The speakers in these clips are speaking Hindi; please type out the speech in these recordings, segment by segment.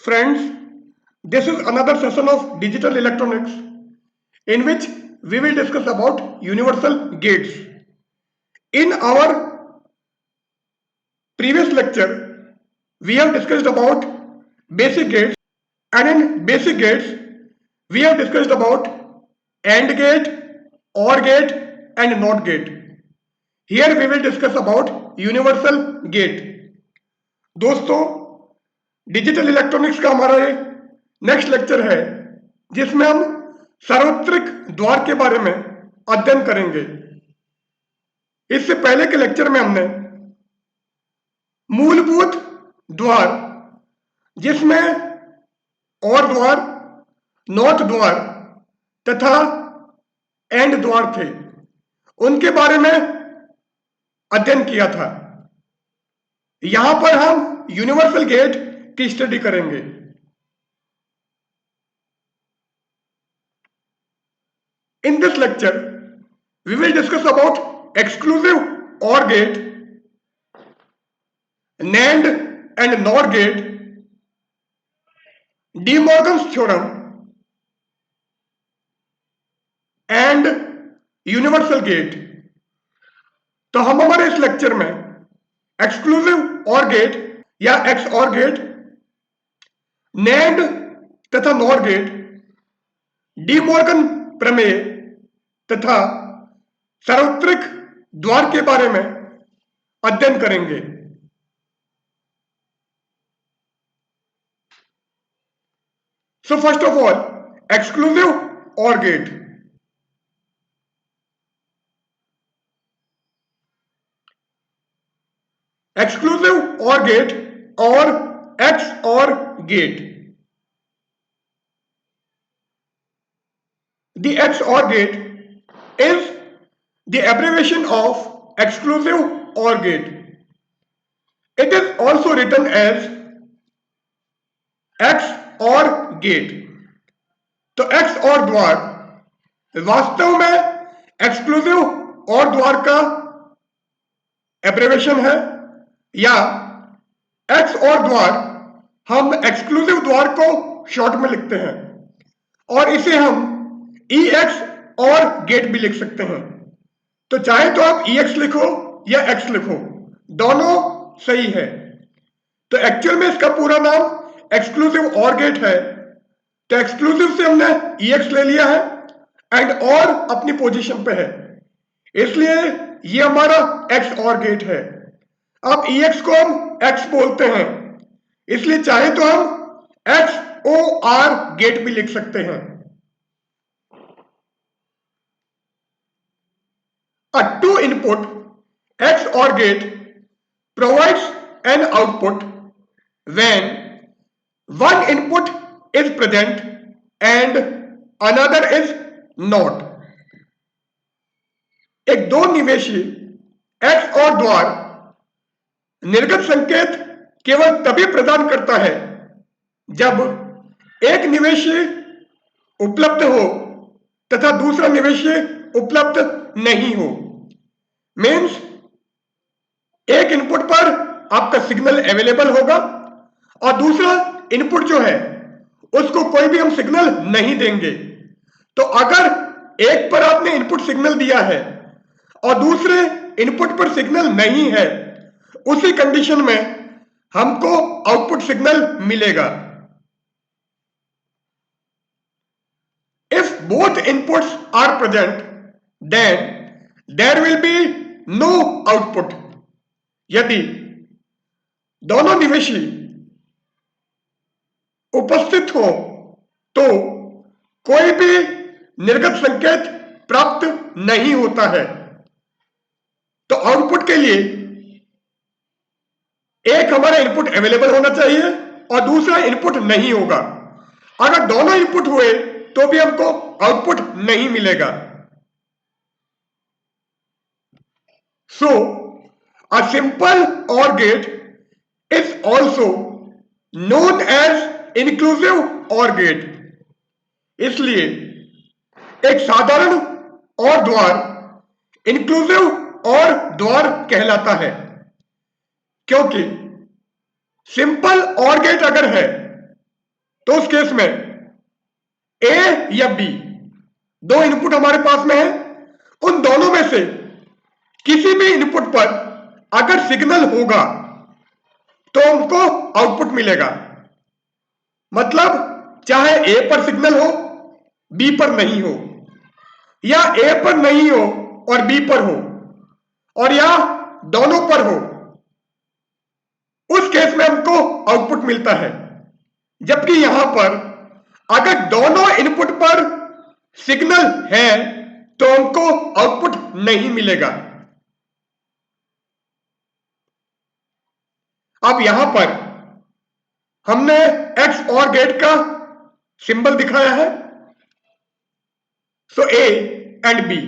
Friends, this is another session of digital electronics in which we will discuss about universal gates. In our previous lecture, we have discussed about basic gates, and in basic gates, we have discussed about AND gate, OR gate and NOT gate. Here we will discuss about universal gate. दोस्तों, डिजिटल इलेक्ट्रॉनिक्स का हमारा ये नेक्स्ट लेक्चर है जिसमें हम सार्वत्रिक द्वार के बारे में अध्ययन करेंगे। इससे पहले के लेक्चर में हमने मूलभूत द्वार जिसमें और द्वार, नॉट द्वार तथा एंड द्वार थे उनके बारे में अध्ययन किया था। यहां पर हम यूनिवर्सल गेट की स्टडी करेंगे। In this lecture, we will discuss about exclusive OR gate, NAND and NOR gate, De Morgan's theorem and universal gate। तो हम हमारे इस लेक्चर में एक्सक्लूसिव OR गेट या XOR गेट, NAND तथा NOR गेट, डी मॉर्गन प्रमेय तथा सार्वत्रिक द्वार के बारे में अध्ययन करेंगे। So first of all, exclusive OR gate. Exclusive OR gate or XOR gate. The XOR gate is the abbreviation of exclusive OR gate. It is also written as XOR gate. तो XOR द्वार वास्तव में एक्सक्लूसिव OR द्वार का एब्रेविएशन है या XOR द्वार हम एक्सक्लूसिव द्वार को शॉर्ट में लिखते हैं और इसे हम EX और गेट भी लिख सकते हैं। तो चाहे तो आप EX लिखो या X लिखो, दोनों सही है। तो एक्चुअल में इसका पूरा नाम एक्सक्लूसिव OR गेट है। तो एक्सक्लूसिव से हमने EX ले लिया है एंड और अपनी पोजीशन पे है, इसलिए ये हमारा XOR गेट है। अब EX को हम X बोलते हैं, इसलिए चाहे तो हम XOR गेट भी लिख सकते हैं। A two-input XOR gate provides an output when one input is present and another is not. एक दो निवेशी XOR द्वार निर्गत संकेत केवल तभी प्रदान करता है जब एक निवेशी उपलब्ध हो तथा दूसरा निवेशी उपलब्ध नहीं हो। मीन्स एक इनपुट पर आपका सिग्नल अवेलेबल होगा और दूसरा इनपुट जो है उसको कोई भी हम सिग्नल नहीं देंगे। तो अगर एक पर आपने इनपुट सिग्नल दिया है और दूसरे इनपुट पर सिग्नल नहीं है, उसी कंडीशन में हमको आउटपुट सिग्नल मिलेगा। If both inputs are present, then there will be no output. यदि दोनों निवेशी उपस्थित हो तो कोई भी निर्गत संकेत प्राप्त नहीं होता है। तो आउटपुट के लिए एक हमारा इनपुट अवेलेबल होना चाहिए और दूसरा इनपुट नहीं होगा। अगर दोनों इनपुट हुए तो भी हमको आउटपुट नहीं मिलेगा। So, a simple OR gate is also known as inclusive OR gate. इसलिए एक साधारण OR द्वार इंक्लूसिव OR द्वार कहलाता है, क्योंकि सिंपल OR गेट अगर है तो उस केस में ए या बी दो इनपुट हमारे पास में है, उन दोनों में से किसी भी इनपुट पर अगर सिग्नल होगा तो हमको आउटपुट मिलेगा। मतलब चाहे ए पर सिग्नल हो, बी पर नहीं हो, या ए पर नहीं हो और बी पर हो, और या दोनों पर हो, उस केस में हमको आउटपुट मिलता है। जबकि यहां पर अगर दोनों इनपुट पर सिग्नल है तो हमको आउटपुट नहीं मिलेगा। अब यहां पर हमने एक्स और गेट का सिंबल दिखाया है। So A and B,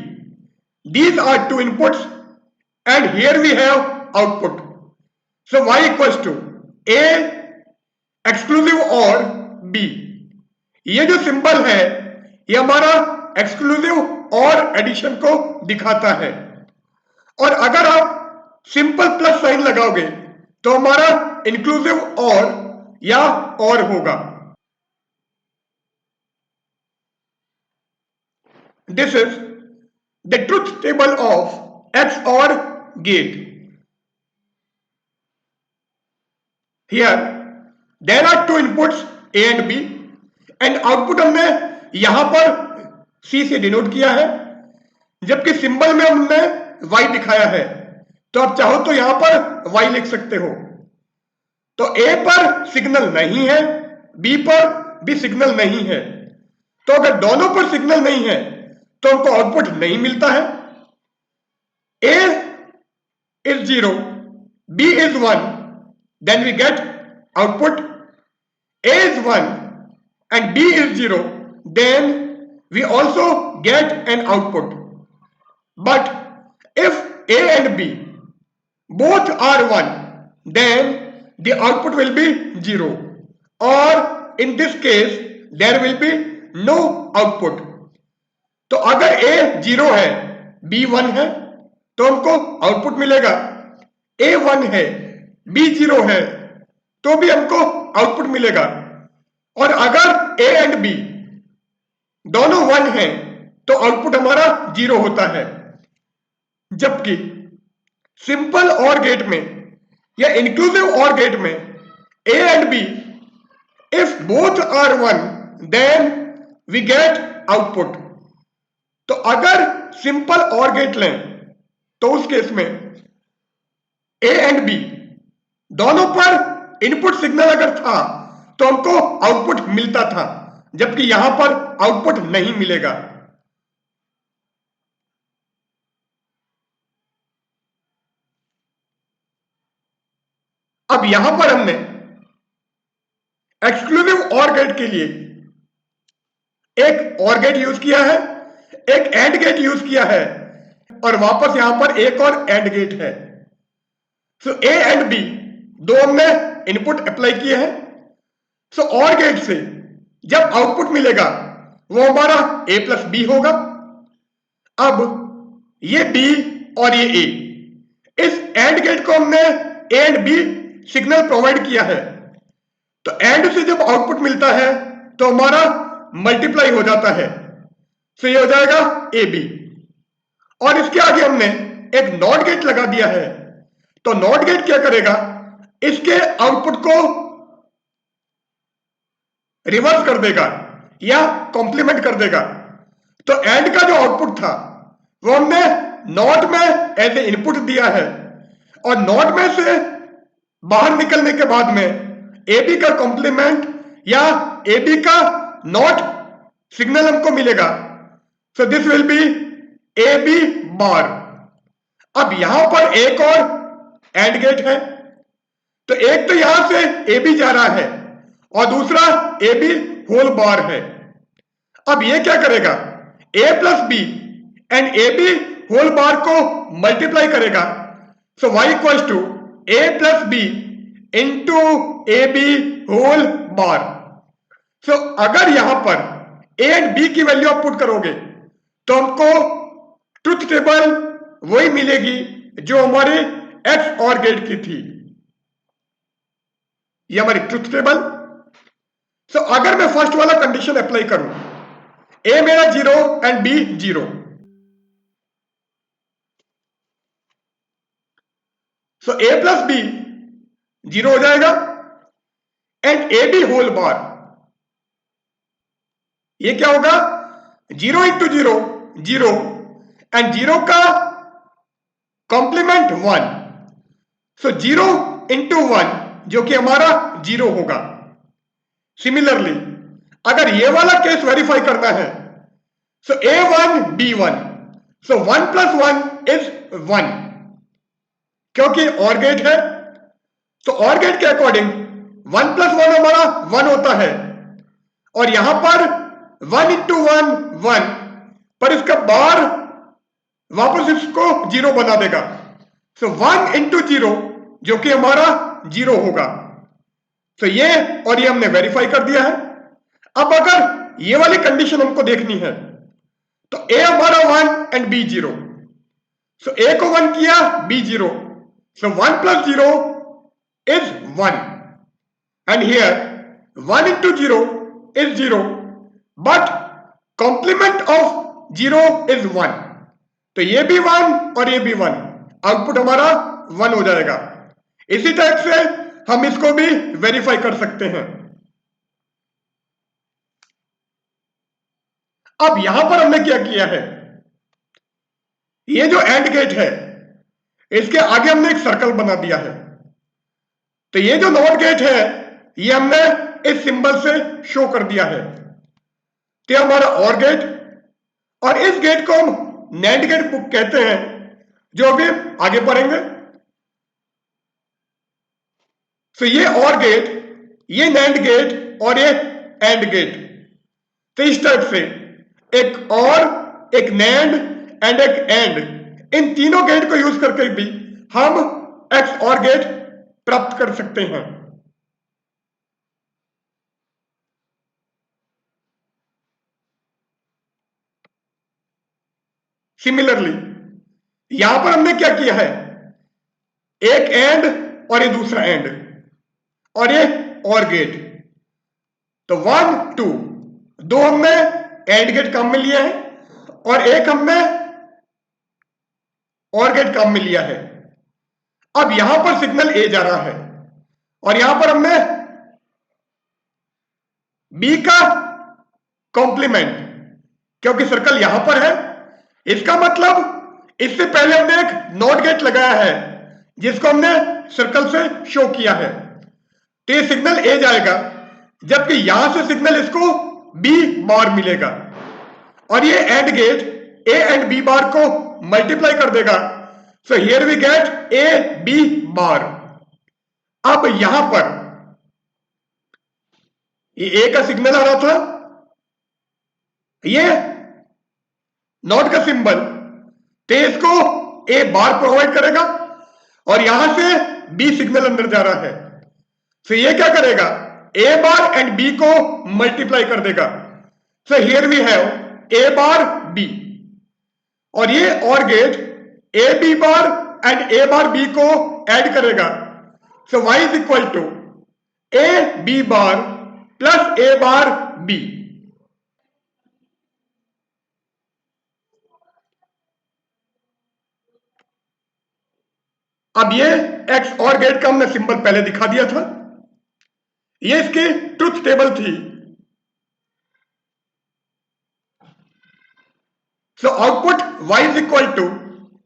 these are two inputs and here we have output. So y equals to a exclusive or b. ये जो सिंबल है ये हमारा एक्सक्लूसिव और एडिशन को दिखाता है, और अगर आप सिंपल प्लस साइन लगाओगे तो हमारा इंक्लूसिव और या और होगा। This is the truth table of XOR gate. Here there are two inputs A and B and output हमने यहां पर C से डिनोट किया है, जबकि सिंबल में हमने Y दिखाया है। तो आप चाहो तो यहां पर Y लिख सकते हो। तो A पर सिग्नल नहीं है, B पर भी सिग्नल नहीं है। तो अगर दोनों पर सिग्नल नहीं है तो हमको आउटपुट नहीं मिलता है। A is 0, B is 1, then we get output. A is 1 and B is 0, then we also get an output. But if A and B both are 1, then the output will be 0, or in this case there will be no output. तो अगर A 0 है, B 1 है तो हमको आउटपुट मिलेगा। A 1 है, B 0 है तो भी हमको आउटपुट मिलेगा। और अगर A एंड B दोनों 1 हैं तो आउटपुट हमारा 0 होता है। जबकि सिंपल और गेट में या इंक्लूसिव और गेट में A and B if both are 1 then we get output. तो अगर सिंपल और गेट लें तो उस केस में A एंड B दोनों पर इनपुट सिग्नल अगर था तो हमको आउटपुट मिलता था, जबकि यहां पर आउटपुट नहीं मिलेगा। अब यहां पर हमने एक्सक्लूसिव और गेट के लिए एक और गेट यूज किया है, एक एंड गेट यूज किया है, और वापस यहां पर एक और एंड गेट है। सो A एंड B दो हमने इनपुट अप्लाई किए हैं। सो और गेट से जब आउटपुट मिलेगा वो हमारा A प्लस B होगा। अब ये B और ये A, इस एंड गेट को हमने A and B signal provide किया है। तो एंड से जब आउटपुट मिलता है तो हमारा मल्टीप्लाई हो जाता है। सो ये हो जाएगा AB, और इसके आगे हमने एक नॉट गेट लगा दिया है। तो नॉट गेट क्या करेगा, इसके आउटपुट को रिवर्स कर देगा या कॉम्प्लीमेंट कर देगा। तो एंड का जो आउटपुट था वो हमने नॉट में एज ए इनपुट दिया है, और नॉट में से बाहर निकलने के बाद में AB का कॉम्प्लीमेंट या AB का नॉट सिग्नल हमको मिलेगा। So this will be AB बार। अब यहां पर एक और एंड गेट है, तो एक तो यहां से AB जा रहा है और दूसरा AB होल बार है। अब ये क्या करेगा, A plus B and AB whole bar को मल्टीप्लाई करेगा। So y equals to A plus B into AB whole bar. So अगर यहां पर A एंड B की वैल्यू आप पुट करोगे तो हमको ट्रुथ टेबल वही मिलेगी जो हमारे एक्स और गेट की थी। ये हमारी ट्रुथ टेबल। सो अगर मैं फर्स्ट वाला कंडीशन अप्लाई करूं, ए मेरा 0 and B 0, so A plus B 0 हो जाएगा and A B whole bar, ये क्या होगा 0 इंटू 0 0 एंड 0 का कॉम्प्लीमेंट 1, सो 0 इंटू 1 जो कि हमारा 0 होगा। सिमिलरली अगर ये वाला केस वेरीफाई करना है, सो A1 B1, so 1 plus 1 is 1, क्योंकि और गेट है तो और गेट के अकॉर्डिंग 1 प्लस 1 हमारा 1 होता है और यहां पर 1 इंटू 1 1, पर इसका बार वापस इसको 0 बना देगा, सो 1 इंटू 0 जो कि हमारा 0 होगा। तो ये और ये हमने वेरीफाई कर दिया है। अब अगर ये वाली कंडीशन हमको देखनी है तो ए हमारा 1 एंड बी 0, सो ए को 1 किया B 0, so 1 plus 0 is 1 and here 1 into 0 is 0 but complement of 0 is 1, तो ये भी 1 और ये भी 1, आउटपुट हमारा 1 हो जाएगा। इसी टाइप से हम इसको भी वेरीफाई कर सकते हैं। अब यहां पर हमने क्या किया है, ये जो एंड गेट है इसके आगे हमने एक सर्कल बना दिया है, तो ये जो नॉट गेट है ये हमने इस सिंबल से शो कर दिया है, तो हमारा और गेट, और इस गेट को हम नैंड गेट कहते हैं जो अभी आगे पढ़ेंगे। तो ये और गेट, ये नैंड गेट और ये एंड गेट, तो इस टाइप से एक और, एक नैंड एंड एक एंड, इन तीनों गेट को यूज करके भी हम एक्स और गेट प्राप्त कर सकते हैं। सिमिलरली यहां पर हमने क्या किया है, एक एंड और ये दूसरा एंड और ये और गेट, तो 1 2 दो हमने एंड गेट काम में लिया है और एक हमने और गेट काम में लिया है। अब यहां पर सिग्नल ए जा रहा है और यहां पर हमने बी का कॉम्प्लीमेंट, क्योंकि सर्कल यहां पर है, इसका मतलब इससे पहले हमने एक नॉट गेट लगाया है जिसको हमने सर्कल से शो किया है, तो ये सिग्नल ए जाएगा, जबकि यहां से सिग्नल इसको बी बार मिलेगा और ये and gate A and B bar को मल्टीप्लाई कर देगा, so here we get A B bar. अब यहां पर ये ए का सिग्नल आ रहा था, ये नॉट का सिंबल, तो इसको ए बार प्रोवाइड करेगा और यहां से बी सिग्नल अंदर जा रहा है, तो ये क्या करेगा, ए बार एंड बी को मल्टीप्लाई कर देगा, so here we have A bar B, और ये और gate A B bar and A bar B को ऐड करेगा, so y is equal to A B bar plus A bar B. अब ये एक्स और गेट का हमने सिंबल पहले दिखा दिया था, ये इसकी ट्रुथ टेबल थी, so output y is equal to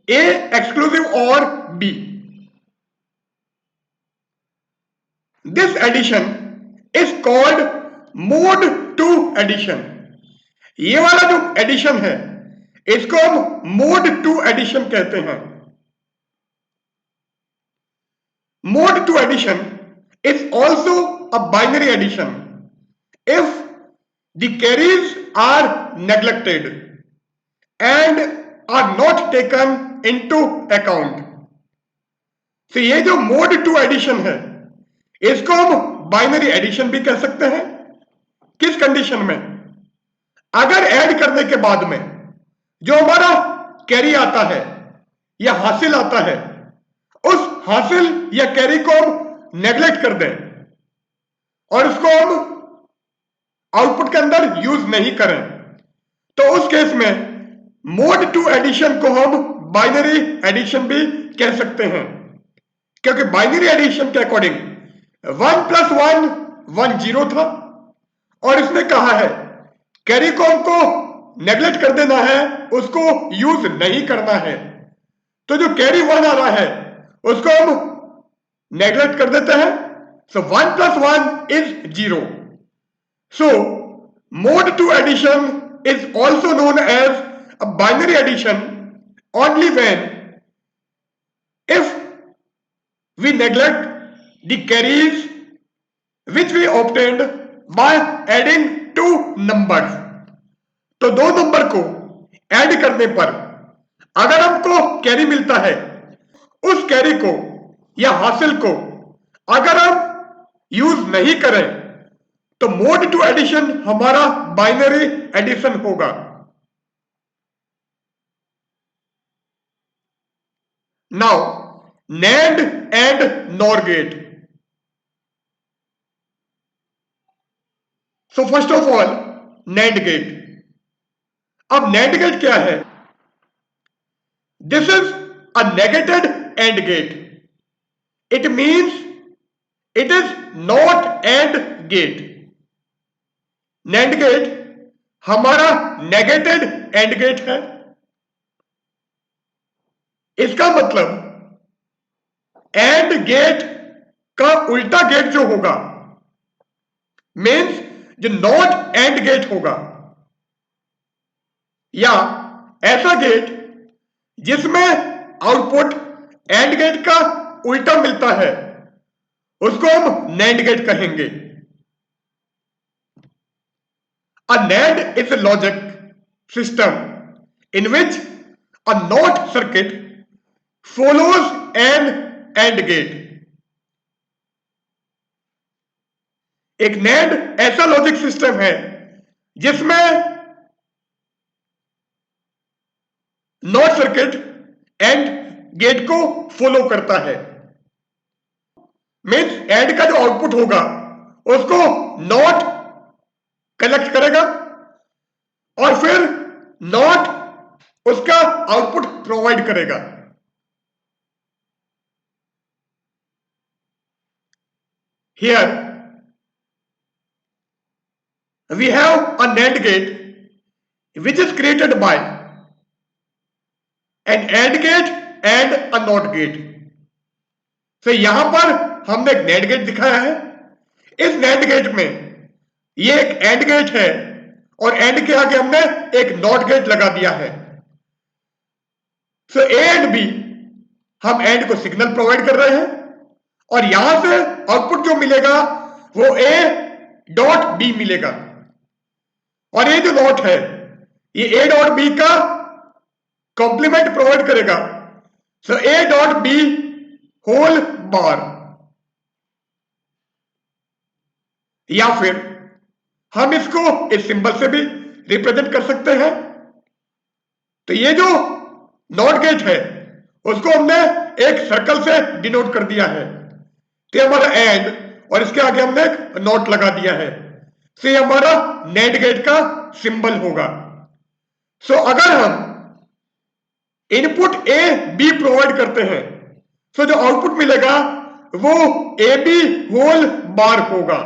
A exclusive or b। This addition is called mod 2 addition, ये वाला जो एडिशन है इसको हम मोड 2 एडिशन कहते हैं। Mod 2 addition is also a binary addition if the carries are neglected and are not taken into account। तो ये जो मोड 2 एडिशन है इसको हम बाइनरी एडिशन भी कह सकते हैं। किस कंडीशन में, अगर ऐड करने के बाद में जो हमारा कैरी आता है या हासिल आता है, उस हासिल या कैरी को हम नेग्लेक्ट कर दें और उसको हम आउटपुट के अंदर यूज नहीं करें, तो उस केस में मोड 2 एडिशन को हम बाइनरी एडिशन भी कह सकते हैं, क्योंकि बाइनरी एडिशन के अकॉर्डिंग 1 + 1 1 0 था, और इसने कहा है कैरी को हमको नेगलेक्ट कर देना है, उसको यूज नहीं करना है। तो जो कैरी 1 आ रहा है उसको हम नेगलेक्ट कर देते हैं। सो 1 + 1 is 0। So, mode 2 addition is also known as a binary addition only when if we neglect the carries which we obtained by adding two numbers। तो दो नंबर को ऐड करने पर अगर हमको कैरी मिलता है, उस कैरी को या हासिल को अगर हम यूज नहीं करें, तो मोड 2 एडिशन हमारा बाइनरी एडिशन होगा। Now NAND and NOR gate. So first of all NAND gate. अब NAND गेट क्या है? This is a negated AND gate. It means it is not AND gate. NAND gate हमारा नेगेटेड AND गेट है। इसका मतलब AND गेट का उल्टा गेट जो होगा मीन्स जो नॉट AND गेट होगा, या ऐसा गेट जिसमें आउटपुट AND गेट का उल्टा मिलता है, उसको हम NAND गेट कहेंगे। A NAND is a logic system in which a NOT circuit follows an AND gate। एक NAND ऐसा लॉजिक सिस्टम है जिसमें नॉट सर्किट एंड गेट को फॉलो करता है। मीन्स एंड का जो आउटपुट होगा उसको नॉट कलेक्ट करेगा और फिर नॉट उसका आउटपुट प्रोवाइड करेगा। Here we have a NAND gate which is created by an AND gate and a NOT gate। तो यहां पर हमने एक NAND गेट दिखाया है। इस NAND गेट में ये एक AND गेट है और AND के आगे हमने एक NOT गेट लगा दिया है। सो A एंड B हम AND को सिग्नल प्रोवाइड कर रहे हैं और यहां से आउटपुट जो मिलेगा वो A.B मिलेगा, और ये जो नॉट है ये A.B का कॉम्प्लीमेंट प्रोवाइड करेगा। सो A.B होल बार, या फिर हम इसको इस सिंबल से भी रिप्रेजेंट कर सकते हैं। तो ये जो नॉट गेट है उसको हमने एक सर्कल से डिनोट कर दिया है, तो हमारा एंड और इसके आगे हमने एक नॉट लगा दिया है, तो ये हमारा NAND गेट का सिंबल होगा। सो अगर हम इनपुट A.B प्रोवाइड करते हैं तो जो आउटपुट मिलेगा वो A.B होल बार होगा।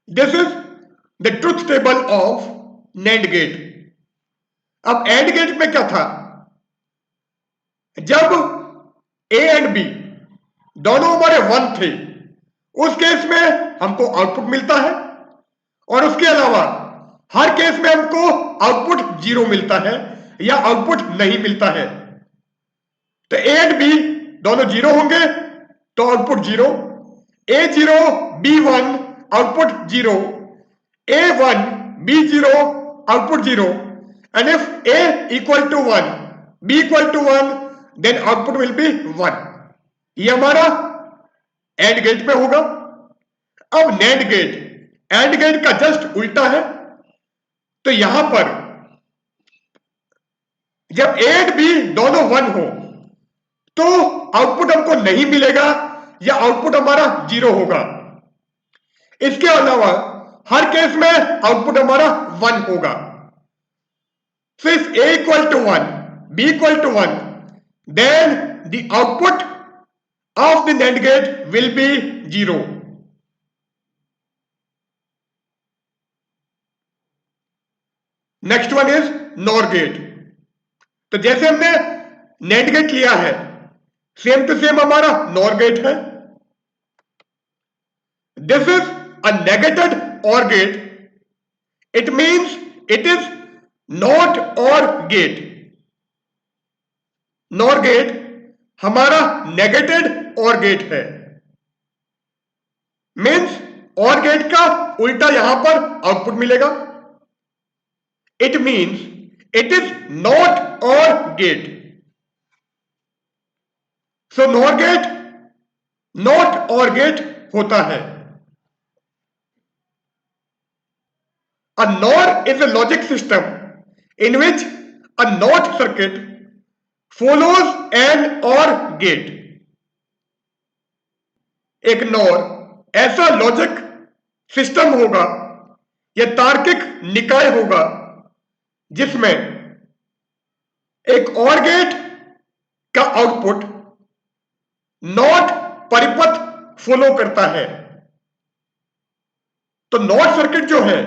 This is the truth table of NAND gate. अब AND गेट में क्या था? जब A एंड B दोनों हमारे 1 थे उस केस में हमको आउटपुट मिलता है, और उसके अलावा हर केस में हमको आउटपुट 0 मिलता है या आउटपुट नहीं मिलता है। तो A एंड B दोनों 0 होंगे तो output 0, A0 B1 output 0, A1 B0 output 0, and if A equal to 1 B equal to 1 then output will be 1। ये हमारा AND गेट पे होगा। अब NAND गेट AND गेट का जस्ट उल्टा है, तो यहां पर जब A एंड B दोनों 1 हो तो आउटपुट हमको नहीं मिलेगा या आउटपुट हमारा 0 होगा। इसके अलावा हर केस में आउटपुट हमारा 1 होगा। So if A equal to 1, B equal to 1, then the output of the NAND gate will be 0. Next one is NOR gate. तो जैसे हमने नेट गेट लिया है, सेम टू सेम हमारा नॉर गेट है। This is a negated OR gate, it means it is not OR gate. NOR gate हमारा नेगेटेड और गेट है, मीन्स और गेट का उल्टा यहां पर आउटपुट मिलेगा। It means it is not OR gate. So NOR gate not OR gate होता है। A NOR is a logic system in which a NOT circuit follows an OR gate. एक NOR ऐसा लॉजिक सिस्टम होगा या तार्किक निकाय होगा जिसमें एक OR गेट का आउटपुट नॉट परिपथ फॉलो करता है। तो नॉट सर्किट जो है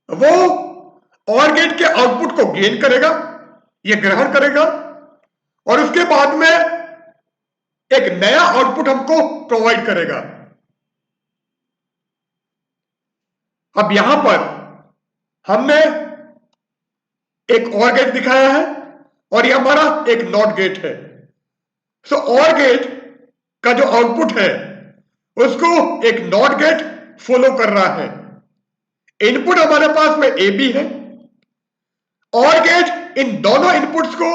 वो OR गेट के आउटपुट को गेन करेगा, ये ग्रहण करेगा और उसके बाद में एक नया आउटपुट हमको प्रोवाइड करेगा। अब यहां पर हमने एक OR गेट दिखाया है और ये हमारा एक नॉट गेट है। सो OR गेट का जो आउटपुट है उसको एक नॉट गेट फॉलो कर रहा है। इनपुट हमारे पास में ए बी है। OR गेट इन दोनों इनपुट्स को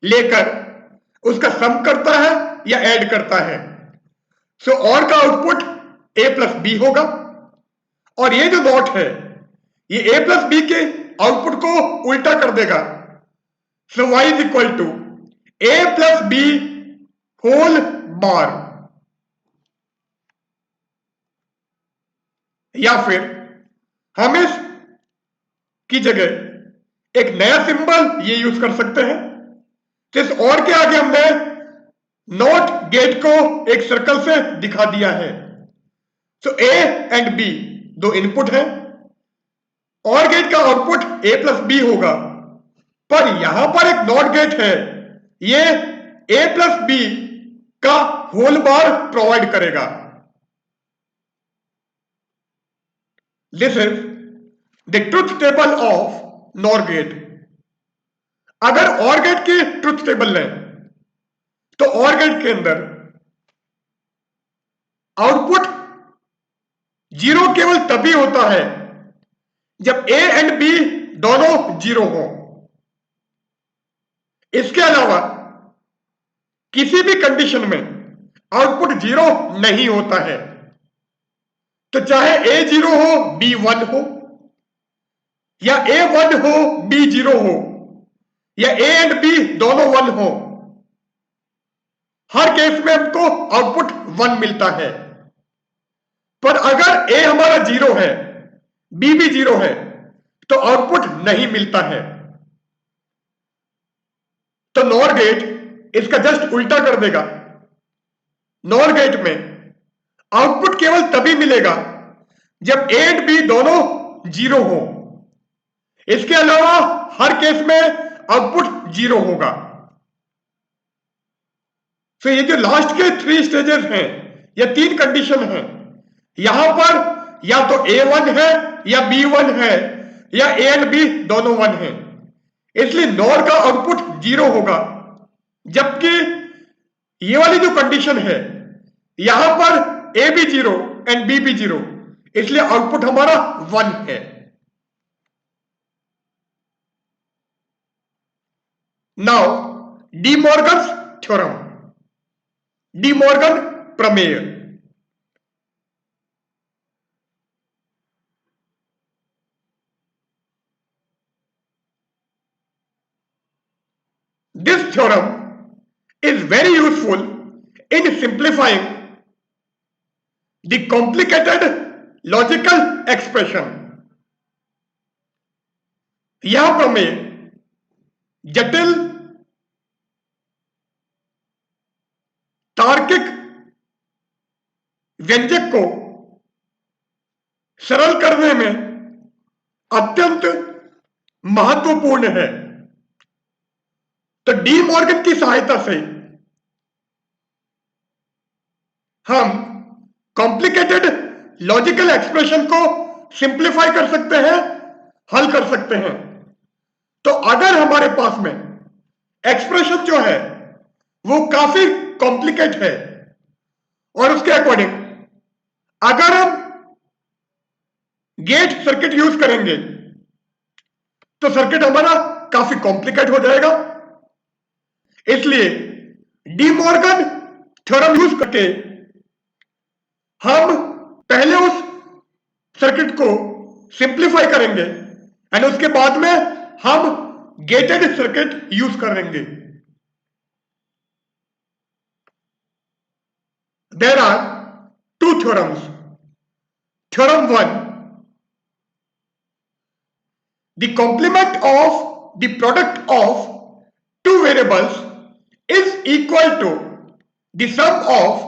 लेकर उसका सम करता है या ऐड करता है। सो OR का आउटपुट ए प्लस बी होगा और ये जो नॉट है ये ए प्लस बी के आउटपुट को उल्टा कर देगा। So y is equal to A plus B whole bar, या फिर हम इस की जगह एक नया सिंबल ये यूज कर सकते हैं। तो इस और के आगे हमने नॉट गेट को एक सर्कल से दिखा दिया है। सो ए एंड बी दो इनपुट है, और गेट का आउटपुट ए प्लस बी होगा, पर यहां पर एक नॉट गेट है, ये ए प्लस बी का होल बार प्रोवाइड करेगा। This is the truth table of NOR gate. अगर OR गेट की ट्रुथ टेबल लें तो OR गेट के अंदर आउटपुट 0 केवल तभी होता है जब A एंड B दोनों 0 हो। इसके अलावा किसी भी कंडीशन में आउटपुट 0 नहीं होता है। तो चाहे A 0 हो B 1 हो, या A 1 हो B 0 हो, या A एंड B दोनों 1 हो, हर केस में हमको आउटपुट 1 मिलता है। पर अगर A हमारा 0 है, B भी 0 है, तो आउटपुट नहीं मिलता है। तो नॉर गेट इसका जस्ट उल्टा कर देगा। नॉर गेट में आउटपुट केवल तभी मिलेगा जब A एंड B दोनों 0 हो। इसके अलावा हर केस में आउटपुट 0 होगा। तो ये जो लास्ट के 3 स्टेजेस हैं, या 3 कंडीशन हैं, यहां पर या तो A1 है या B1 है या A एंड B दोनों 1 है, इसलिए नॉर का आउटपुट 0 होगा। जबकि ये वाली जो कंडीशन है यहां पर A भी 0 एंड B भी 0, इसलिए आउटपुट हमारा 1 है। Now D Morgan's theorem, De Morgan प्रमेय। This theorem is very useful in simplifying the complicated logical expression. यह प्रमेय जटिल तार्किक व्यंजक को सरल करने में अत्यंत महत्वपूर्ण है। तो डी मॉर्गन की सहायता से हम कॉम्प्लिकेटेड लॉजिकल एक्सप्रेशन को सिंप्लीफाई कर सकते हैं, हल कर सकते हैं। तो अगर हमारे पास में एक्सप्रेशन जो है वो काफी कॉम्प्लिकेट है और उसके अकॉर्डिंग अगर हम गेट सर्किट यूज करेंगे तो सर्किट हमारा काफी कॉम्प्लिकेट हो जाएगा। इसलिए डी मॉर्गन थ्योरम यूज करके हम पहले उस सर्किट को सिंप्लीफाई करेंगे एंड उसके बाद में हम गेटेड सर्किट यूज करेंगे। There are two theorems. Theorem 1, the complement of the product of two variables is equal to the sum of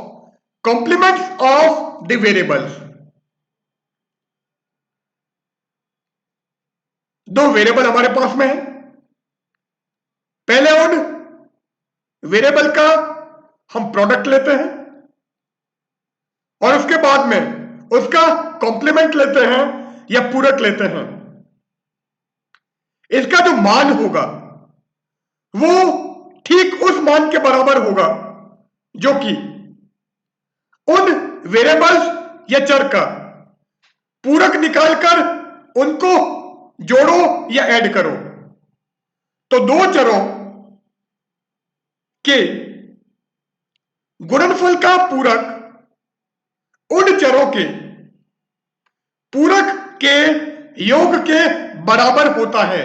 complements of the variables. दो वेरिएबल हमारे पास में है। पहले उन वेरिएबल का हम प्रोडक्ट लेते हैं और उसके बाद में उसका कॉम्प्लीमेंट लेते हैं या पूरक लेते हैं। इसका जो मान होगा वो ठीक उस मान के बराबर होगा जो कि उन वेरिएबल्स या चर का पूरक निकालकर उनको जोड़ो या ऐड करो। तो दो चरों के गुणनफल का पूरक उन चरों के पूरक के योग के बराबर होता है।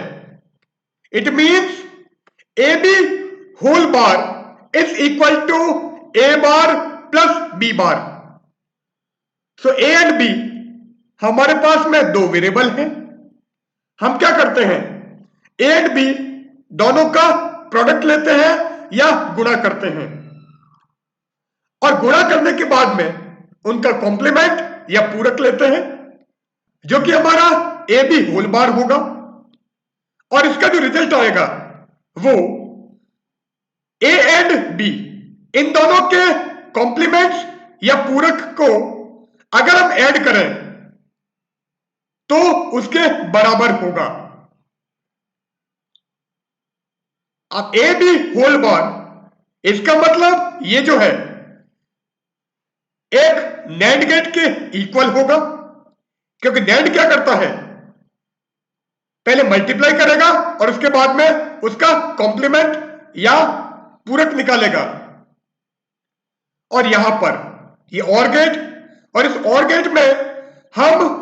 It means A B whole bar is equal to A bar plus B bar. So A and B हमारे पास में दो वेरिएबल हैं। हम क्या करते हैं, ए एंड बी दोनों का प्रोडक्ट लेते हैं या गुणा करते हैं और गुणा करने के बाद में उनका कॉम्प्लीमेंट या पूरक लेते हैं जो कि हमारा ए बी होल बार होगा और इसका जो रिजल्ट आएगा वो ए एंड बी इन दोनों के कॉम्प्लीमेंट्स या पूरक को अगर हम ऐड करें तो उसके बराबर होगा। अब ए बी होल बार इसका मतलब ये जो है एक नैंड गेट के इक्वल होगा, क्योंकि नैंड क्या करता है, पहले मल्टीप्लाई करेगा और उसके बाद में उसका कॉम्प्लीमेंट या पूरक निकालेगा। और यहां पर ये और गेट, और इस और गेट में हम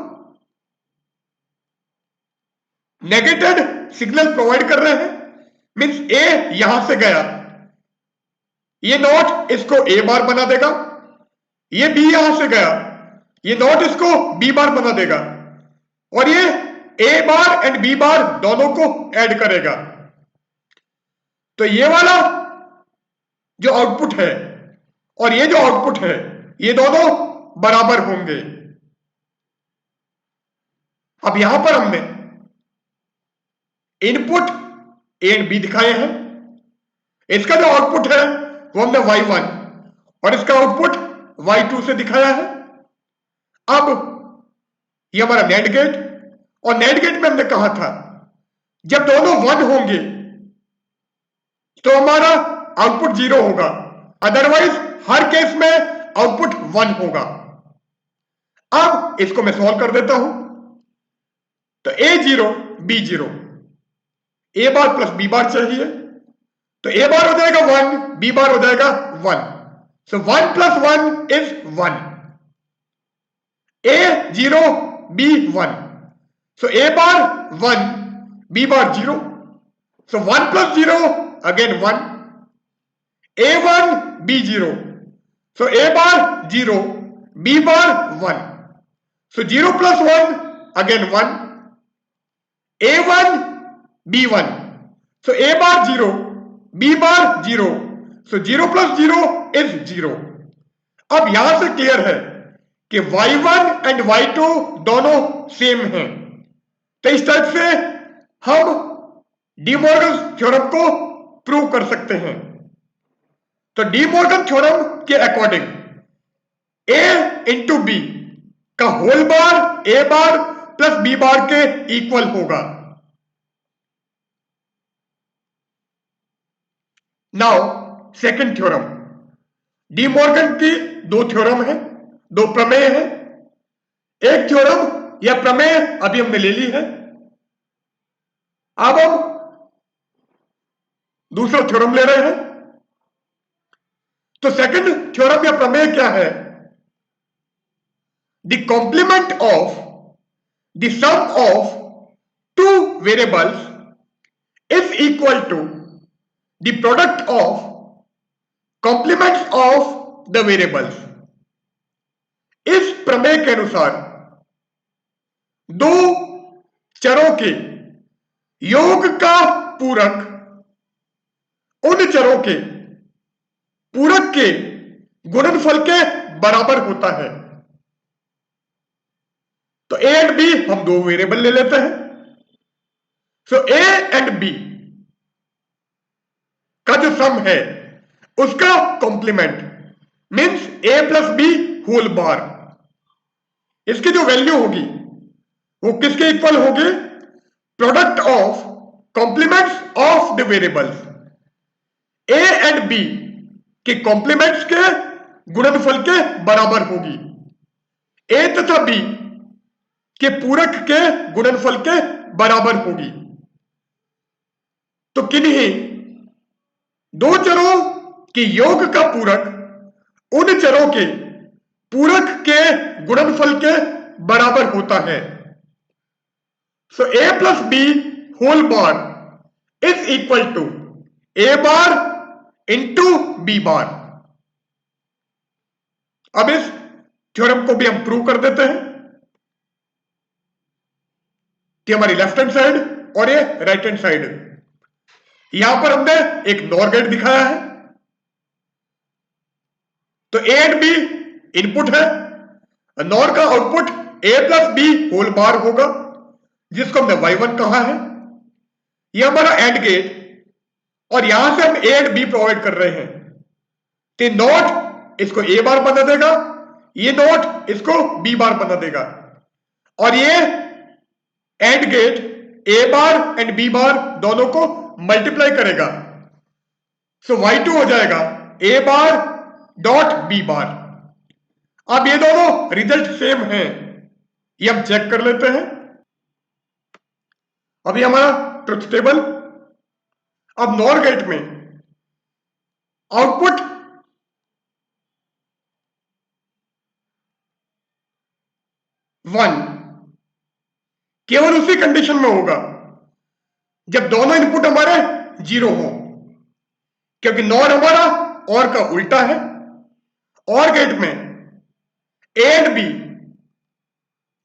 नेगेटेड सिग्नल प्रोवाइड कर रहे हैं। मींस ए यहां से गया, ये नॉट इसको ए बार बना देगा, ये बी यहां से गया, ये नॉट इसको बी बार बना देगा और ये ए बार एंड बी बार दोनों को ऐड करेगा। तो ये वाला जो आउटपुट है और ये जो आउटपुट है ये दोनों बराबर होंगे। अब यहां पर हमने इनपुट ए एंड बी दिखाए हैं। इसका जो आउटपुट है वो हमने y1 और इसका आउटपुट y2 से दिखाया है। अब ये हमारा नैंड गेट, और नैंड गेट में हमने कहा था जब दोनों 1 होंगे तो हमारा आउटपुट 0 होगा, अदरवाइज हर केस में आउटपुट 1 होगा। अब इसको मैं सॉल्व कर देता हूं। तो A0 B0, ए बार प्लस बी बार चाहिए, तो ए बार हो जाएगा 1, बी बार हो जाएगा 1। So 1 plus 1 is 1। A0 B1, so A bar 1, B bar 0, so 1 plus 0 again 1। A1 B0, so A bar 0, B bar 1. So 0 plus 1, again 1. A1, B1. So A bar 0, B bar 0. So 0 plus 0 is 0. अब यहां से क्लियर है कि y1 एंड y2 दोनों सेम हैं। तो इस टाइप से हम डी मॉर्गन थ्योरम को प्रूव कर सकते हैं। तो डी मॉर्गन थ्योरम के अकॉर्डिंग a इंटू बी का whole bar a bar plus b bar के इक्वल होगा। Now second theorem, De Morgan की दो थ्योरम है, दो प्रमेय है। एक थ्योरम या प्रमेय अभी हमने ले ली है, अब हम दूसरा थ्योरम ले रहे हैं। तो सेकंड थ्योरम या प्रमेय क्या है? The complement of the sum of two variables is equal to the product of complements of the variables. इस प्रमेय के अनुसार दो चरों के योग का पूरक उन चरों के पूरक के गुणनफल के बराबर होता है। तो ए एंड बी हम दो वेरिएबल ले लेते हैं। सो ए एंड बी का जो सम है उसका complement means A plus B whole bar, इसकी जो वैल्यू होगी वो किसके इक्वल होगी? Product of complements of the variables. A and B के कॉम्प्लीमेंट्स के गुणनफल के बराबर होगी। ए तथा बी के पूरक के गुणनफल के बराबर होगी। तो किन्हीं दो चरों के योग का पूरक उन चरों के पूरक के गुणनफल के बराबर होता है। So A plus B whole bar is equal to A bar into B bar. अब इस थ्योरम को भी हम प्रूव कर देते हैं कि हमारी लेफ्ट हैंड साइड और ये राइट हैंड साइड, यहां पर हमने एक नॉर गेट दिखाया है। तो ए एंड बी इनपुट है, नॉर का output A plus B whole bar होगा, जिसको हमने y1 कहा है। यह हमारा एंड गेट, और यहां से हम ए एंड बी प्रोवाइड कर रहे हैं। तो नॉट इसको ए बार बना देगा, ये नॉट इसको बी बार बना देगा, और ये and gate A bar and B bar दोनों को मल्टीप्लाई करेगा। सो y2 हो जाएगा ए बार डॉट बी बार। अब ये दोनों रिजल्ट सेम हैं, ये हम चेक कर लेते हैं। अभी हमारा ट्रुथ टेबल, अब नॉर गेट में आउटपुट वन केवल उसी कंडीशन में होगा जब दोनों इनपुट हमारे जीरो हो, क्योंकि नॉर हमारा और का उल्टा है। और गेट में ए एंड बी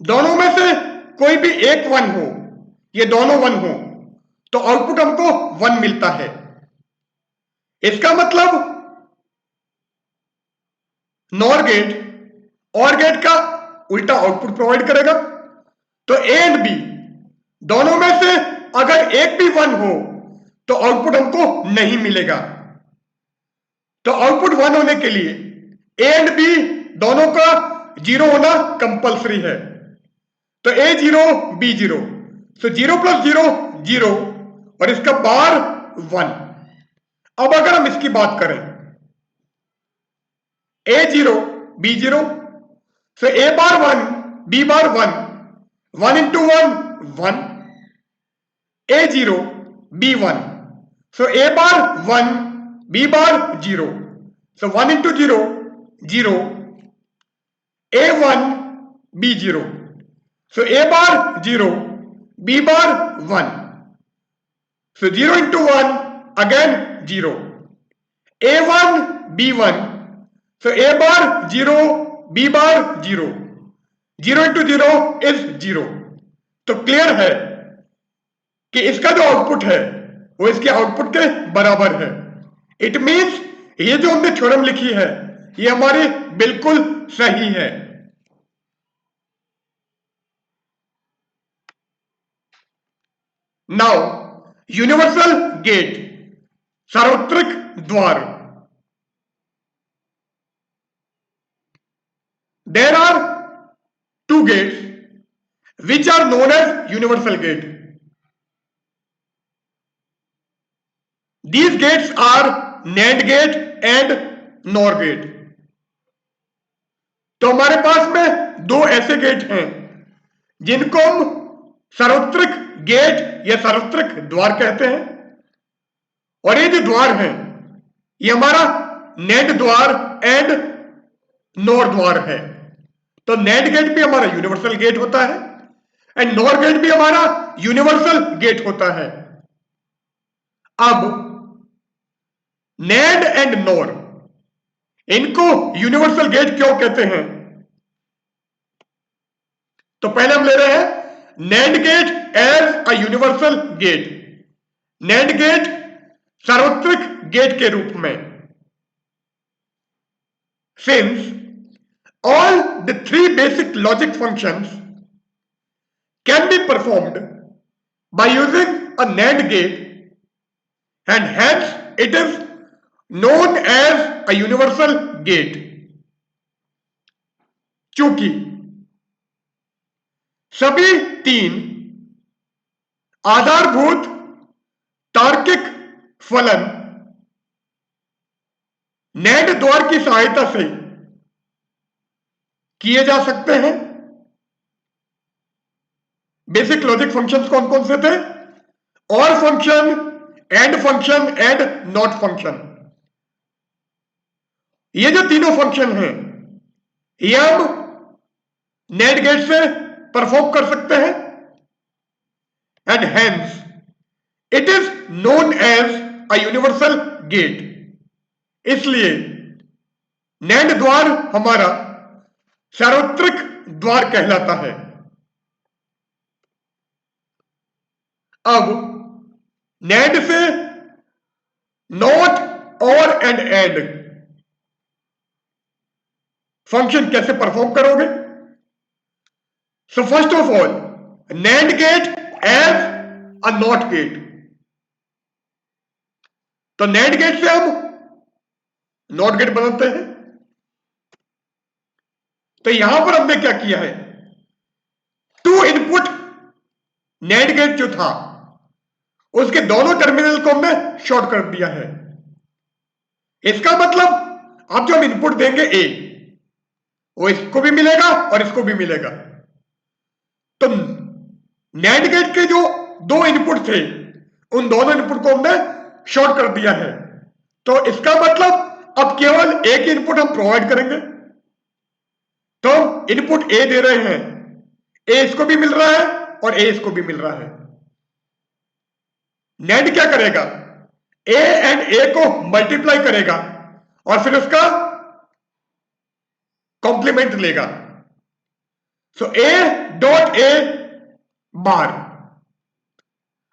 दोनों में से कोई भी एक वन हो, ये दोनों वन हो, तो आउटपुट हमको वन मिलता है। इसका मतलब नॉर गेट और गेट का उल्टा आउटपुट प्रोवाइड करेगा। तो ए एंड बी दोनों में से अगर एक भी वन हो तो आउटपुट हमको नहीं मिलेगा। तो आउटपुट वन होने के लिए ए एंड बी दोनों का जीरो होना कंपलसरी है। तो A zero B zero, so zero plus zero zero, और इसका बार वन। अब अगर हम इसकी बात करें A zero B zero, so A bar one B bar one, one into one one, A zero B one, so A bar one B bar zero, so one into zero zero, A one B zero, so A bar zero B bar one, so zero into one again zero, A one B one, so A bar zero B bar 0, 0 into 0 is 0। तो क्लियर है कि इसका जो आउटपुट है वो इसके आउटपुट के बराबर है। इट मीन्स ये जो हमने थ्योरम लिखी है ये हमारी बिल्कुल सही है। नाउ यूनिवर्सल गेट, सार्वत्रिक द्वार। There are two gates which are known as universal gate. These gates are NAND gate and NOR gate. तो हमारे पास में दो ऐसे गेट हैं जिनको हम सार्वत्रिक गेट या सार्वत्रिक द्वार कहते हैं, और ये जो द्वार हैं ये हमारा NAND द्वार एंड NOR द्वार है। तो NAND गेट भी हमारा यूनिवर्सल गेट होता है एंड NOR गेट भी हमारा यूनिवर्सल गेट होता है। अब NAND एंड NOR इनको यूनिवर्सल गेट क्यों कहते हैं? तो पहले हम ले रहे हैं NAND gate as a universal gate, NAND gate सार्वत्रिक गेट के रूप में। Since all the three basic logic functions can be performed by using a NAND gate and hence it is known as a universal gate। चूंकि सभी तीन आधारभूत तार्किक फलन NAND द्वार की सहायता से किए जा सकते हैं। बेसिक लॉजिक फंक्शंस कौन कौन से थे? और function, and function and not function. ये जो तीनों फंक्शन हैं ये हम NAND गेट से परफॉर्म कर सकते हैं and hence it is known as a universal gate. इसलिए NAND द्वार हमारा सार्वत्रिक द्वार कहलाता है। अब NAND से नॉट और एंड फंक्शन कैसे परफॉर्म करोगे? So first of all NAND gate as a not gate. तो NAND गेट से हम नॉट गेट बनाते हैं। तो यहां पर हमने क्या किया है, टू इनपुट NAND गेट जो था उसके दोनों टर्मिनल को हमने शॉर्ट कर दिया है। इसका मतलब अब जो हम इनपुट देंगे ए, वो इसको भी मिलेगा और इसको भी मिलेगा। तो NAND गेट के जो दो इनपुट थे उन दोनों इनपुट को हमने शॉर्ट कर दिया है। तो इसका मतलब अब केवल एक इनपुट हम प्रोवाइड करेंगे। तो इनपुट ए दे रहे हैं, ए इसको भी मिल रहा है और ए इसको भी मिल रहा है। NAND क्या करेगा, ए एंड ए को मल्टीप्लाई करेगा और फिर उसका कॉम्प्लीमेंट लेगा। सो ए डॉट ए बार।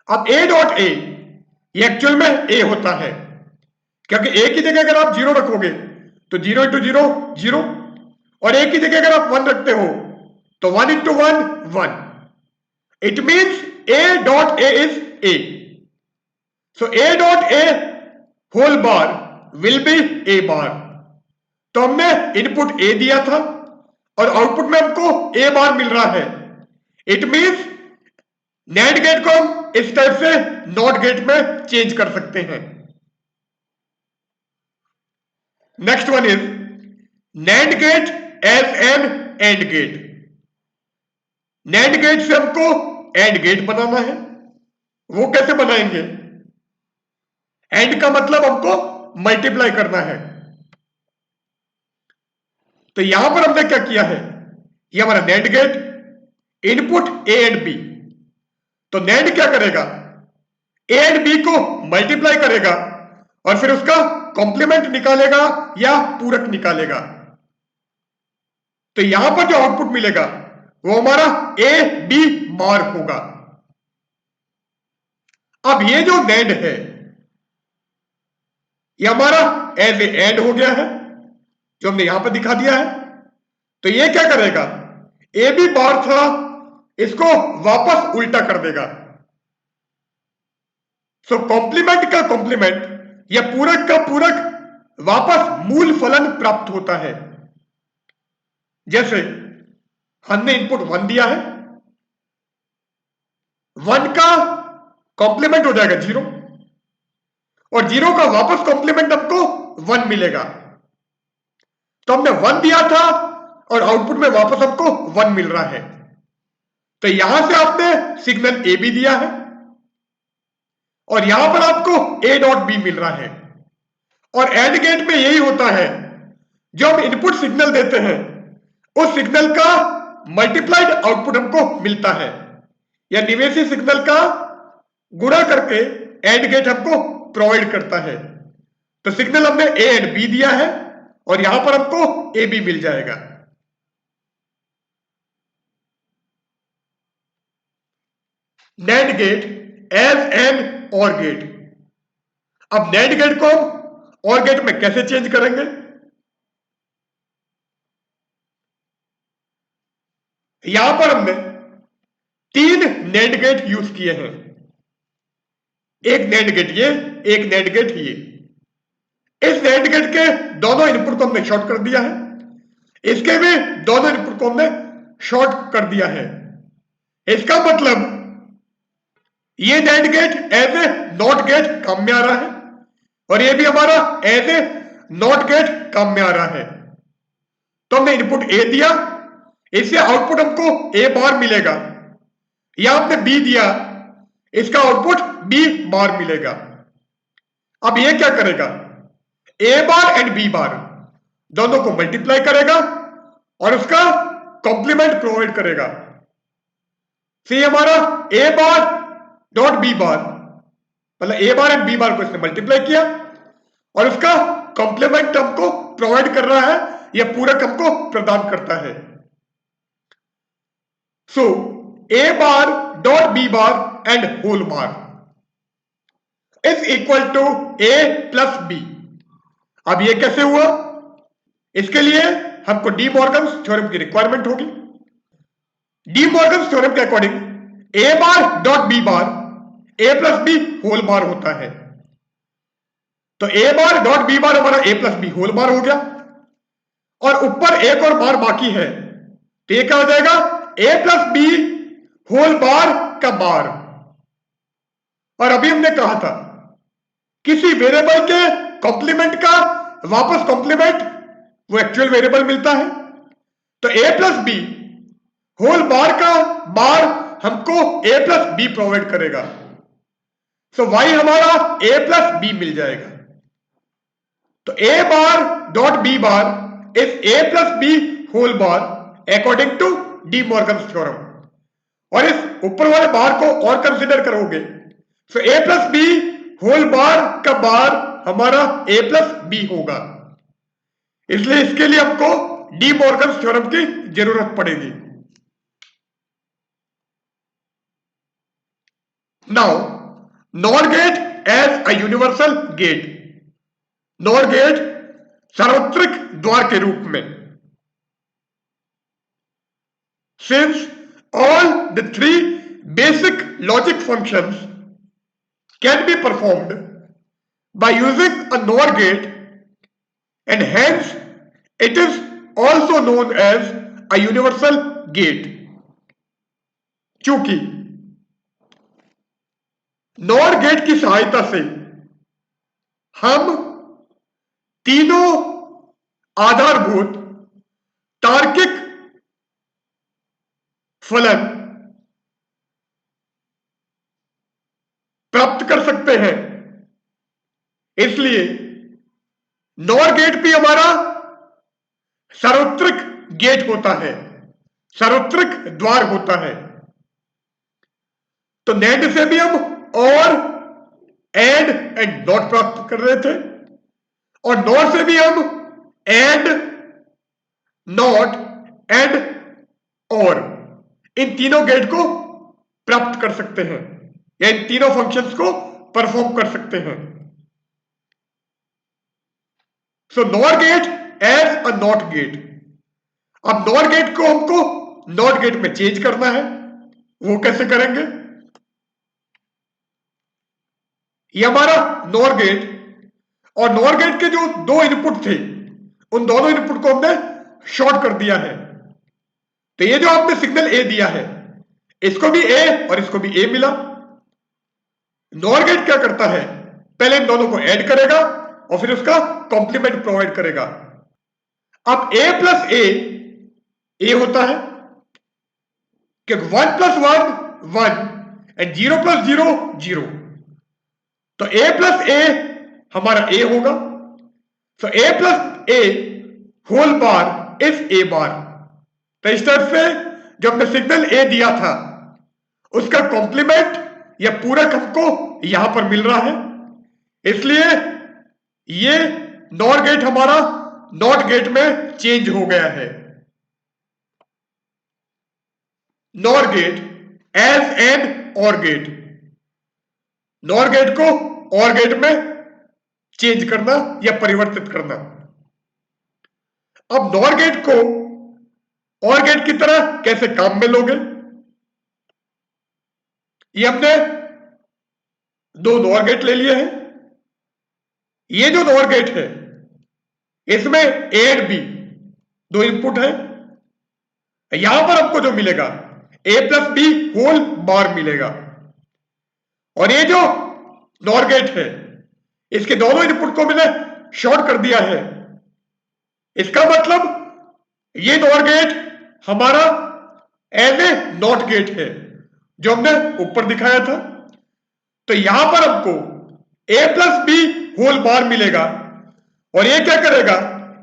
अब ए डॉट ए ये एक्चुअल में ए होता है, क्योंकि ए की जगह अगर आप 0 रखोगे तो 0 इंटू 0 0, और ए की जगह अगर आप 1 रखते हो तो 1 into 1 1। It means A dot A is A. So A dot A whole bar will be A bar. तो हमने इनपुट ए दिया था और आउटपुट में हमको ए बार मिल रहा है। इट मीन्स NAND गेट को हम इस टाइप से नॉट गेट में चेंज कर सकते हैं। Next one is NAND gate as an and gate. NAND gate से हमको एंड गेट बनाना है। वो कैसे बनाएंगे? एंड का मतलब हमको मल्टीप्लाई करना है। तो यहां पर हमने क्या किया है, ये हमारा NAND gate, input A and B. तो NAND क्या करेगा, ए एंड बी को मल्टीप्लाई करेगा और फिर उसका कॉम्प्लीमेंट निकालेगा या पूरक निकालेगा। तो यहां पर जो आउटपुट मिलेगा वो हमारा ए बी बार होगा। अब ये जो NAND है ये हमारा एज ए एंड हो गया है जो हमने यहां पर दिखा दिया है। तो ये क्या करेगा, ए बी बार था इसको वापस उल्टा कर देगा। सो कॉम्प्लीमेंट का कॉम्प्लीमेंट या पूरक का पूरक वापस मूल फलन प्राप्त होता है। जैसे हमने इनपुट 1 दिया है, 1 का कॉम्प्लीमेंट हो जाएगा 0 और 0 का वापस कॉम्प्लीमेंट हमको 1 मिलेगा। तो हमने 1 दिया था और आउटपुट में वापस हमको 1 मिल रहा है। तो यहां से आपने सिग्नल ए बी दिया है और यहां पर आपको ए डॉट बी मिल रहा है। और एंड गेट में यही होता है, जो हम इनपुट सिग्नल देते हैं उस सिग्नल का मल्टीप्लाइड आउटपुट हमको मिलता है, या निवेशी सिग्नल का गुणा करके एंड गेट हमको प्रोवाइड करता है। तो सिग्नल हमने ए एंड बी दिया है और यहां पर हमको ए बी मिल जाएगा। NAND gate as an OR gate. अब NAND गेट को हम OR गेट में कैसे चेंज करेंगे, यहां पर हमने 3 NAND गेट यूज किए हैं। एक NAND गेट ये, एक NAND गेट ये। इस NAND गेट के दोनों इनपुट को हमने शॉर्ट कर दिया है, इसके भी दोनों इनपुट को हमने शॉर्ट कर दिया है। इसका मतलब ये NAND gate as a not gate काम में आ रहा है और ये भी हमारा एज ए नॉट गेट काम में आ रहा है। तो हमने इनपुट ए दिया, इससे आउटपुट हमको ए बार मिलेगा, या हमने बी दिया, इसका आउटपुट बी बार मिलेगा। अब ये क्या करेगा, A bar and B bar दोनों को मल्टीप्लाई करेगा और उसका कॉम्प्लीमेंट प्रोवाइड करेगा। तो ये हमारा ए बार डॉट बी बार, मतलब ए बार एंड बी बार को इसने मल्टीप्लाई किया और उसका कॉम्प्लीमेंट हमको प्रोवाइड कर रहा है, या पूरक हमको प्रदान करता है। So A bar dot B bar and whole bar is equal to A plus B. अब ये कैसे हुआ, इसके लिए हमको डी मॉर्गन्स थ्योरम की रिक्वायरमेंट होगी। डी मॉर्गन्स थ्योरम के according A bar dot B bar A plus B whole bar होता है। तो A bar dot B bar हमारा A plus B whole bar हो गया और ऊपर एक और बार बाकी है, तो ये क्या हो जाएगा, ए प्लस बी होल बार का बार। और अभी हमने कहा था किसी वेरिएबल के कॉम्प्लीमेंट का वापस कॉम्प्लीमेंट वो एक्चुअल वेरिएबल मिलता है। तो ए प्लस बी होल बार का बार हमको ए प्लस बी प्रोवाइड करेगा। सो y हमारा ए प्लस बी मिल जाएगा। तो A bar dot B bar is A plus B whole bar according to De Morgan's theorem. और इस ऊपर वाले बार को और कंसिडर करोगे तो ए प्लस बी होल बार का बार हमारा ए प्लस बी होगा, इसलिए इसके लिए हमको डी मॉर्गन्स थ्योरम की जरूरत पड़ेगी। Now NOR gate as a universal gate. NOR gate सार्वत्रिक द्वार के रूप में, since all the 3 basic logic functions can be performed by using a NOR gate, and hence it is also known as a universal gate। क्योंकि NOR गेट की सहायता से हम तीनों आधारभूत तार्किक फलन प्राप्त कर सकते हैं। इसलिए NOR गेट भी हमारा सार्वत्रिक गेट होता है, सार्वत्रिक द्वार होता है। तो NAND से भी हम और एंड एंड नॉट प्राप्त कर रहे थे, और NOR से भी हम एंड नॉट एंड और इन तीनों गेट को प्राप्त कर सकते हैं या इन तीनों फंक्शंस को परफॉर्म कर सकते हैं। So NOR gate as a not gate. अब नॉर गेट को हमको नॉट गेट में चेंज करना है, वो कैसे करेंगे? ये हमारा नॉर गेट और नॉर गेट के जो दो इनपुट थे उन दोनों इनपुट को हमने शॉर्ट कर दिया है। तो ये जो आपने सिग्नल ए दिया है इसको भी ए और इसको भी ए मिला। नॉर गेट क्या करता है, पहले इन दोनों को ऐड करेगा और फिर उसका कॉम्प्लीमेंट प्रोवाइड करेगा। अब ए प्लस ए होता है क्योंकि 1 प्लस 1 1 एंड 0 प्लस 0 0। तो ए प्लस ए हमारा ए होगा। तो A plus A whole bar is A bar. तो इस तरह से जो हमने सिग्नल ए दिया था उसका कॉम्प्लीमेंट या पूरक हमको यहां पर मिल रहा है, इसलिए ये नॉर गेट हमारा नॉट गेट में चेंज हो गया है। नॉर गेट एज एन और गेट, नॉर गेट को और गेट में चेंज करना या परिवर्तित करना। अब नॉर गेट को और गेट की तरह कैसे काम में लोगे? ये हमने दो नॉर गेट ले लिए हैं। ये जो नॉर गेट है इसमें ए एंड बी दो इनपुट है। यहां पर हमको जो मिलेगा ए प्लस बी होल बार मिलेगा। और ये जो नॉर गेट है इसके दोनों इनपुट को मैंने शॉर्ट कर दिया है। इसका मतलब ये नॉर गेट हमारा एज ए नॉट गेट है जो हमने ऊपर दिखाया था। तो यहां पर हमको ए प्लस बी होल बार मिलेगा और ये क्या करेगा,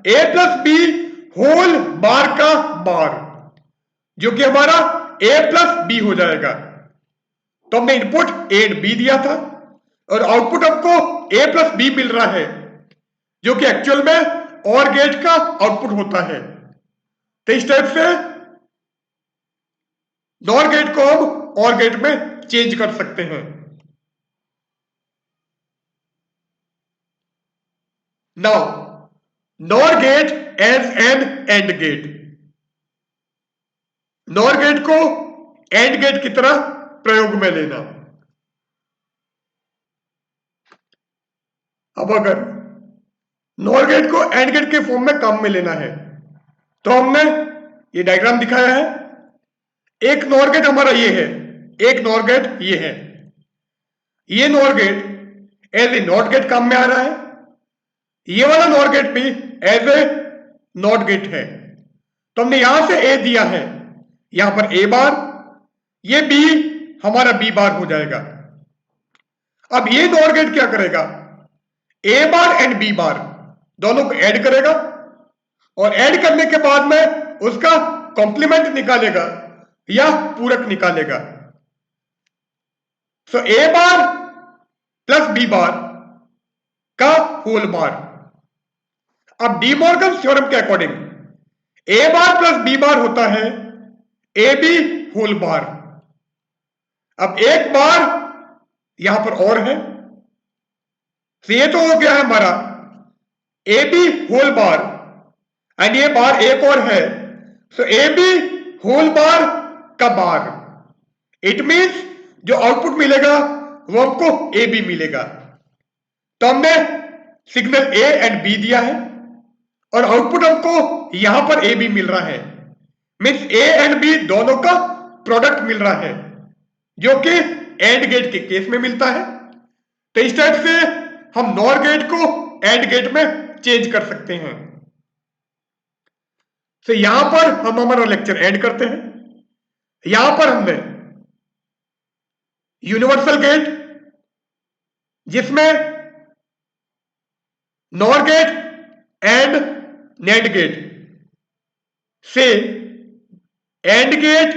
ए प्लस बी होल बार का बार जो कि हमारा ए प्लस बी हो जाएगा। तो हमने इनपुट ए एंड बी दिया था और आउटपुट हमको ए प्लस बी मिल रहा है जो कि एक्चुअल में और गेट का आउटपुट होता है। तो इस टाइप से नॉर गेट को हम और गेट में चेंज कर सकते हैं। Now NOR gate as an and gate, NOR gate को एंड गेट की तरह प्रयोग में लेना। अब अगर नॉर गेट को एंड गेट के फॉर्म में काम में लेना है तो हमने ये डायग्राम दिखाया है। एक नॉर गेट हमारा ये है, एक नॉर गेट ये है। ये NOR gate as a not gate काम में आ रहा है, ये वाला नॉर गेट भी एज ए नॉट गेट है। तो हमने यहां से ए दिया है, यहां पर ए बार, ये बी हमारा बी बार हो जाएगा। अब ये नॉर गेट क्या करेगा, A bar and B bar दोनों को ऐड करेगा और ऐड करने के बाद में उसका कॉम्प्लीमेंट निकालेगा या पूरक निकालेगा। सो ए बार प्लस बी बार का होल बार। अब डी मॉर्गन थ्योरम के according A bar plus B बार होता है ए बी होल बार। अब एक बार यहां पर और है, तो ये तो हो गया है हमारा A B whole bar and ये बार एक और है, सो ए बी होल बार का बार। इट मीन्स जो आउटपुट मिलेगा वो हमको ए बी मिलेगा। तो हमने सिग्नल ए एंड बी दिया है और आउटपुट हमको यहां पर ए बी मिल रहा है, मीन्स ए एंड बी दोनों का प्रोडक्ट मिल रहा है जो कि एंड गेट के केस में मिलता है। तो इस टाइप से हम नॉर गेट को एंड गेट में चेंज कर सकते हैं। तो यहां पर हम हमारा लेक्चर एंड करते हैं। यहां पर हमने यूनिवर्सल गेट जिसमें नॉर गेट एंड नेट गेट से and gate,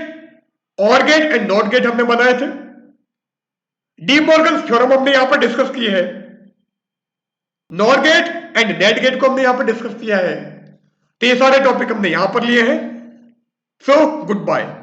or gate and not gate हमने बनाए थे। डी मॉर्गन थ्योरम हमने यहां पर डिस्कस किए है, नॉर गेट एंड नेट गेट को हमने यहां पर डिस्कस किया है। तो ये सारे टॉपिक हमने यहां पर लिए हैं। So goodbye.